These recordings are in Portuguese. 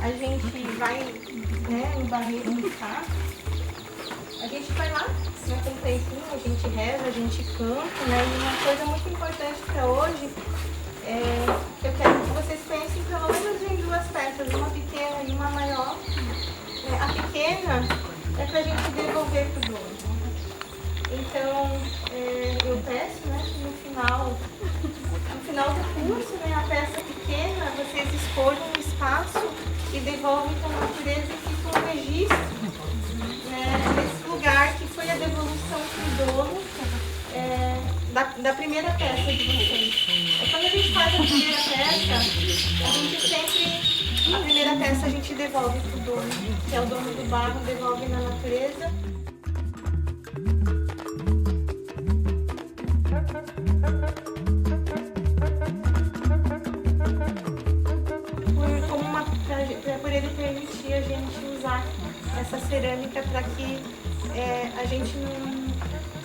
a gente vai, né, no barreiro buscar, a gente vai lá, né, com um tempinho, a gente reza, a gente canta, né? E uma coisa muito importante para hoje é que eu quero que vocês pensem pelo menos em duas peças, uma pequena e uma maior. A pequena é para a gente devolver para o dono. Então, eu peço, né, que no final do curso, né, a peça pequena, vocês escolham um espaço e devolvem para a natureza e fica um registro, né, nesse lugar que foi a devolução para o dono da primeira peça de vocês. Quando a gente faz a primeira peça, a primeira peça a gente devolve para o dono, que é o dono do barro, devolve na natureza. Por ele permitir a gente usar essa cerâmica para que a gente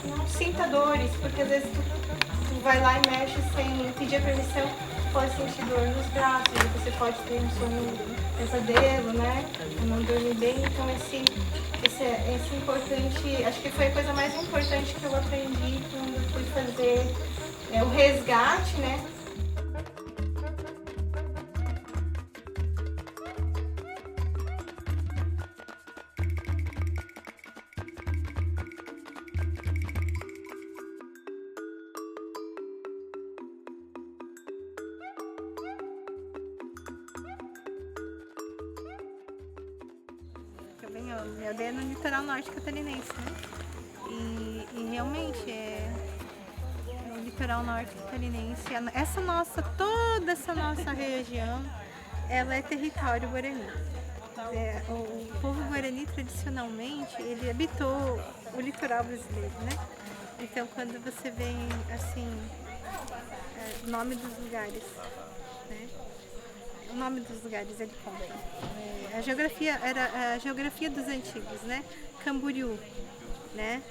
não sinta dores, porque às vezes tu vai lá e mexe sem pedir a permissão, pode sentir dor nos braços, você pode ter um sono pesadelo, né? Não dormir bem, então esse importante, acho que foi a coisa mais importante que eu aprendi quando eu fui fazer o resgate, né? Eu dei no litoral norte catarinense, né? E realmente o litoral norte catarinense, toda essa nossa região, ela é território guarani. O povo guarani tradicionalmente, ele habitou o litoral brasileiro, né? Então quando você vem assim, o nome dos lugares, né? O nome dos lugares ele conta. A geografia era a geografia dos antigos, né? Camboriú, né?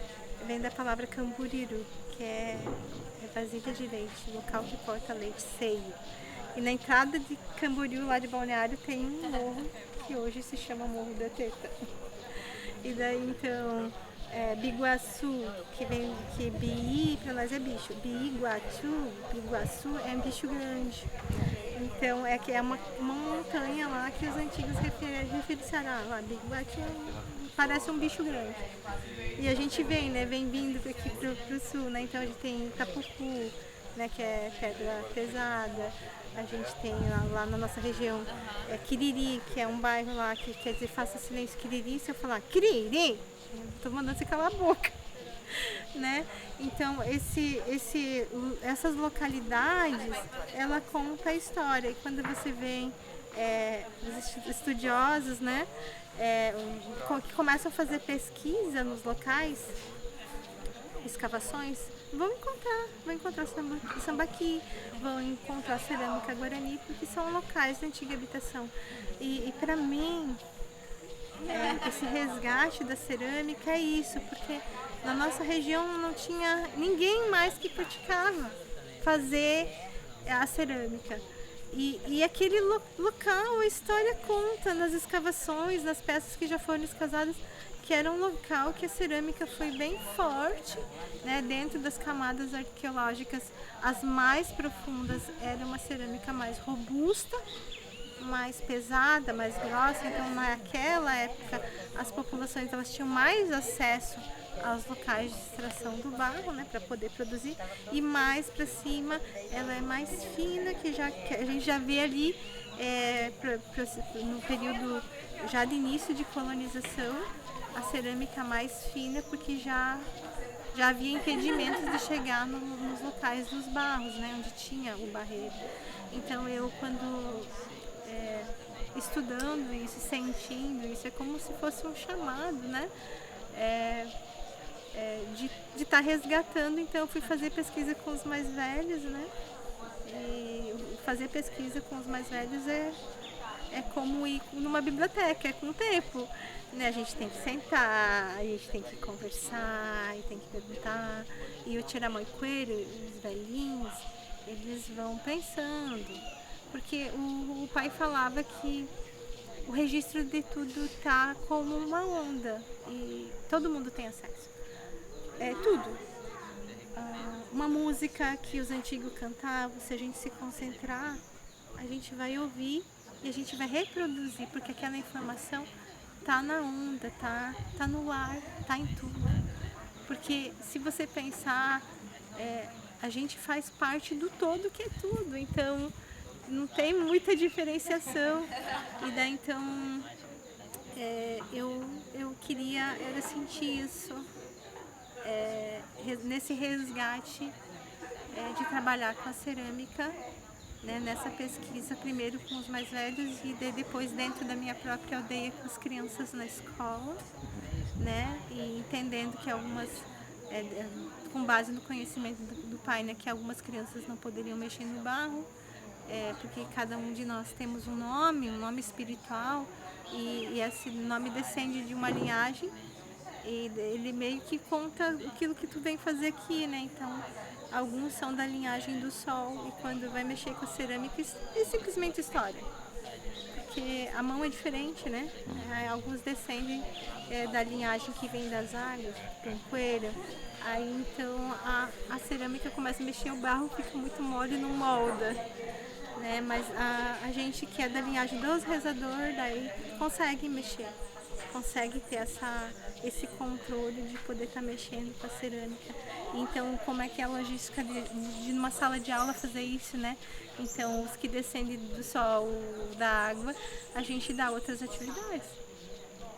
Vem da palavra camburiru, que é vasilha de leite, local que corta leite, seio. E na entrada de Camboriú, lá de Balneário, tem um morro que hoje se chama Morro da Teta. E daí então Biguaçu, que Bi para nós é bicho, Biguaçu é um bicho grande. Então que é uma montanha lá que os antigos referenciaram lá, Biguaçu parece um bicho grande. E a gente vem, né, vem vindo aqui pro sul, né, então a gente tem Itapucu, né, que é pedra pesada. A gente tem lá na nossa região Quiriri, que é um bairro lá que quer dizer faça silêncio Quiriri, se eu falar Quiriri, tô mandando você calar a boca, né? Então essas localidades, ela conta a história. E quando você vem os estudiosos, né, que começam a fazer pesquisa nos locais, escavações, vão encontrar sambaqui, vão encontrar cerâmica guarani, porque são locais de antiga habitação. E para mim, esse resgate da cerâmica é isso, porque na nossa região não tinha ninguém mais que praticava fazer a cerâmica. E aquele local, a história conta nas escavações, nas peças que já foram escavadas, que era um local que a cerâmica foi bem forte, né? Dentro das camadas arqueológicas, as mais profundas era uma cerâmica mais robusta, mais pesada, mais grossa. Então naquela época as populações elas tinham mais acesso aos locais de extração do barro, né, para poder produzir, e mais para cima ela é mais fina, que a gente já vê ali no período já de início de colonização, a cerâmica mais fina, porque já havia impedimentos de chegar nos locais dos barros, né, onde tinha o barreiro. Então eu, quando estudando isso, sentindo isso, é como se fosse um chamado, né, de estar resgatando. Então eu fui fazer pesquisa com os mais velhos, né, e fazer pesquisa com os mais velhos é como ir numa biblioteca, é com o tempo, né? A gente tem que sentar, a gente tem que conversar, e tem que perguntar. E o tiramoiqueiro, os velhinhos, eles vão pensando, porque o pai falava que o registro de tudo tá como uma onda e todo mundo tem acesso. É tudo. Uma música que os antigos cantavam, se a gente se concentrar, a gente vai ouvir e a gente vai reproduzir, porque aquela informação tá na onda, tá no ar, tá em tudo. Porque se você pensar, a gente faz parte do todo que é tudo, então não tem muita diferenciação. E daí então eu queria era sentir isso, nesse resgate de trabalhar com a cerâmica, né, nessa pesquisa, primeiro com os mais velhos e depois dentro da minha própria aldeia com as crianças na escola, né, e entendendo que algumas, com base no conhecimento do pai, né, que algumas crianças não poderiam mexer no barro, porque cada um de nós temos um nome espiritual, e esse nome descende de uma linhagem, e ele meio que conta aquilo que tu vem fazer aqui, né? Então, alguns são da linhagem do sol, e quando vai mexer com a cerâmica, é simplesmente história. Porque a mão é diferente, né? Alguns descendem da linhagem que vem das águas, poeira. Aí, então, a cerâmica começa a mexer, o barro fica muito mole e não molda. Né? Mas a gente que é da linhagem dos rezadores, daí consegue mexer. Consegue ter esse controle de poder estar mexendo com a cerâmica. Então, como é que é a logística de numa sala de aula fazer isso, né? Então, os que descendem do sol, da água, a gente dá outras atividades,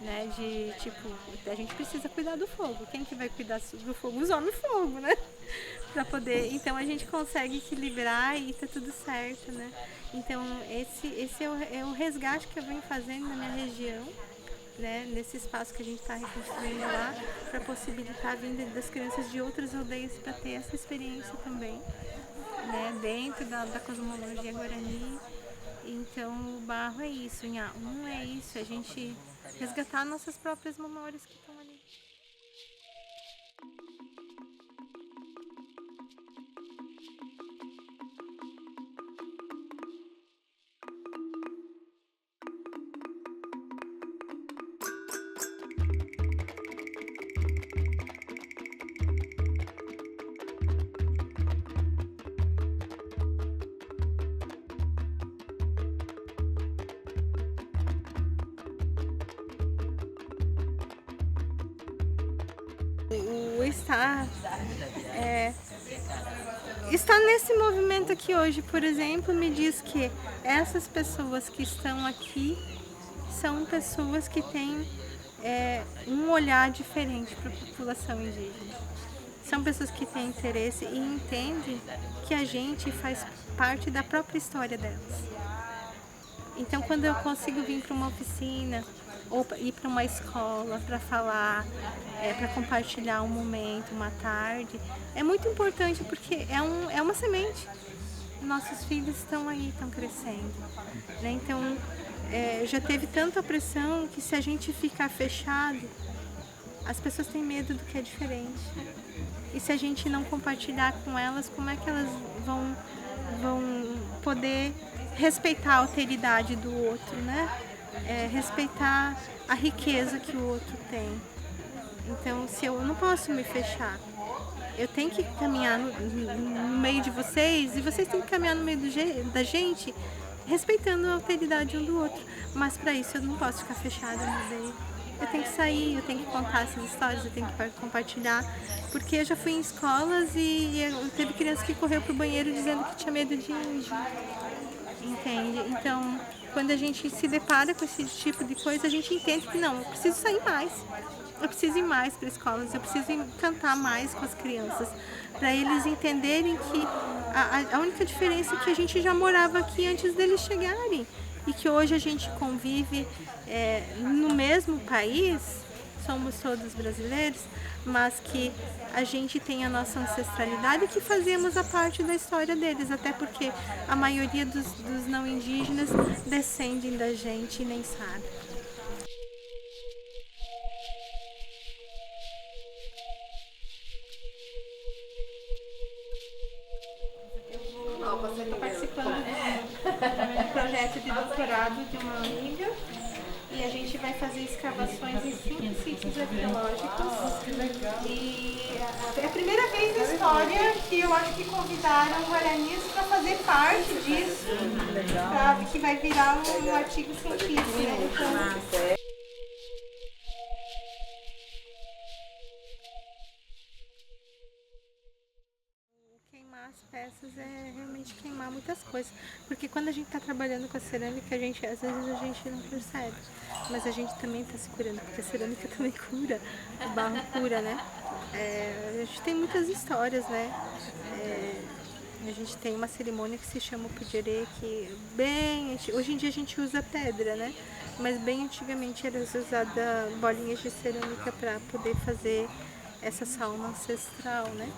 né? De tipo, a gente precisa cuidar do fogo. Quem que vai cuidar do fogo? Os homens do fogo, né? Pra poder, então a gente consegue equilibrar e tá tudo certo, né? Então, esse é o resgate que eu venho fazendo na minha região. Né, nesse espaço que a gente está reconstruindo lá, para possibilitar a vinda das crianças de outras aldeias para ter essa experiência também, né, dentro da cosmologia guarani. Então o barro é isso, é isso, a gente resgatar nossas próprias memórias que estão ali. O estar nesse movimento aqui hoje, por exemplo, me diz que essas pessoas que estão aqui são pessoas que têm um olhar diferente para a população indígena. São pessoas que têm interesse e entendem que a gente faz parte da própria história delas. Então, quando eu consigo vir para uma oficina ou ir para uma escola para falar, para compartilhar um momento, uma tarde, é muito importante porque é uma semente. Nossos filhos estão aí, estão crescendo, né? Então, já teve tanta opressão que se a gente ficar fechado, as pessoas têm medo do que é diferente. E se a gente não compartilhar com elas, como é que elas vão poder respeitar a alteridade do outro, né? Respeitar a riqueza que o outro tem. Então, se eu não posso me fechar, eu tenho que caminhar no meio de vocês e vocês têm que caminhar no meio da gente, respeitando a alteridade um do outro. Mas para isso eu não posso ficar fechada no meio. Eu tenho que sair, eu tenho que contar essas histórias, eu tenho que compartilhar. Porque eu já fui em escolas e teve criança que correu pro banheiro dizendo que tinha medo de índio. Entende? Então, quando a gente se depara com esse tipo de coisa, a gente entende que não, eu preciso sair mais. Eu preciso ir mais para escolas, eu preciso cantar mais com as crianças, para eles entenderem que a única diferença é que a gente já morava aqui antes deles chegarem e que hoje a gente convive no mesmo país, somos todos brasileiros, mas que a gente tem a nossa ancestralidade e que fazemos a parte da história deles, até porque a maioria dos não indígenas descendem da gente e nem sabe. Você está participando do projeto de doutorado de uma amiga E a gente vai fazer escavações em 5 sítios arqueológicos. E é a primeira vez na história que eu acho que convidaram guaranis para fazer parte disso, que vai virar um artigo científico, né? Então, queimar as peças é realmente queimar muitas coisas. Porque quando a gente está trabalhando com a cerâmica, às vezes a gente não percebe. Mas a gente também está se curando, porque a cerâmica também cura, o barro cura, né? A gente tem muitas histórias, né? A gente tem uma cerimônia que se chama o Pujerê, que hoje em dia a gente usa pedra, né? Mas bem antigamente era usada bolinhas de cerâmica para poder fazer essa sauna ancestral, né?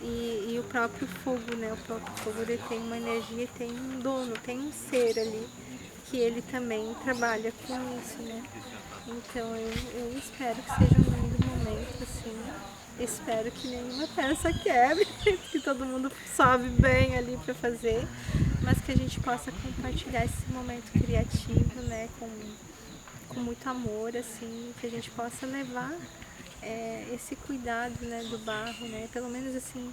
E o próprio fogo, né? O próprio fogo ele tem uma energia, tem um dono, tem um ser ali que ele também trabalha com isso, né? Então eu espero que seja um lindo momento, assim. Espero que nenhuma peça quebre, que todo mundo sobe bem ali para fazer, mas que a gente possa compartilhar esse momento criativo, né? Com muito amor, assim, que a gente possa levar esse cuidado, né, do barro, né? Pelo menos assim,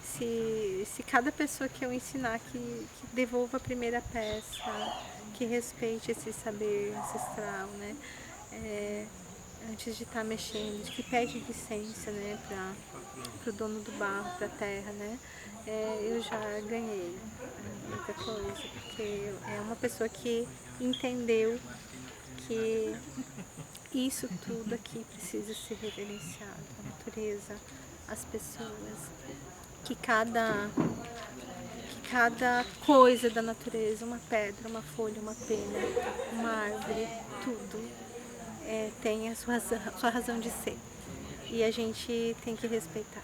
se cada pessoa que eu ensinar que devolva a primeira peça, que respeite esse saber ancestral, né? Antes de estar mexendo, de que pede licença, né, para o dono do barro, para a terra, né? Eu já ganhei muita coisa, porque é uma pessoa que entendeu que isso tudo aqui precisa ser reverenciado, a natureza, as pessoas, que cada coisa da natureza, uma pedra, uma folha, uma pena, uma árvore, tudo tem a sua razão de ser. E a gente tem que respeitar.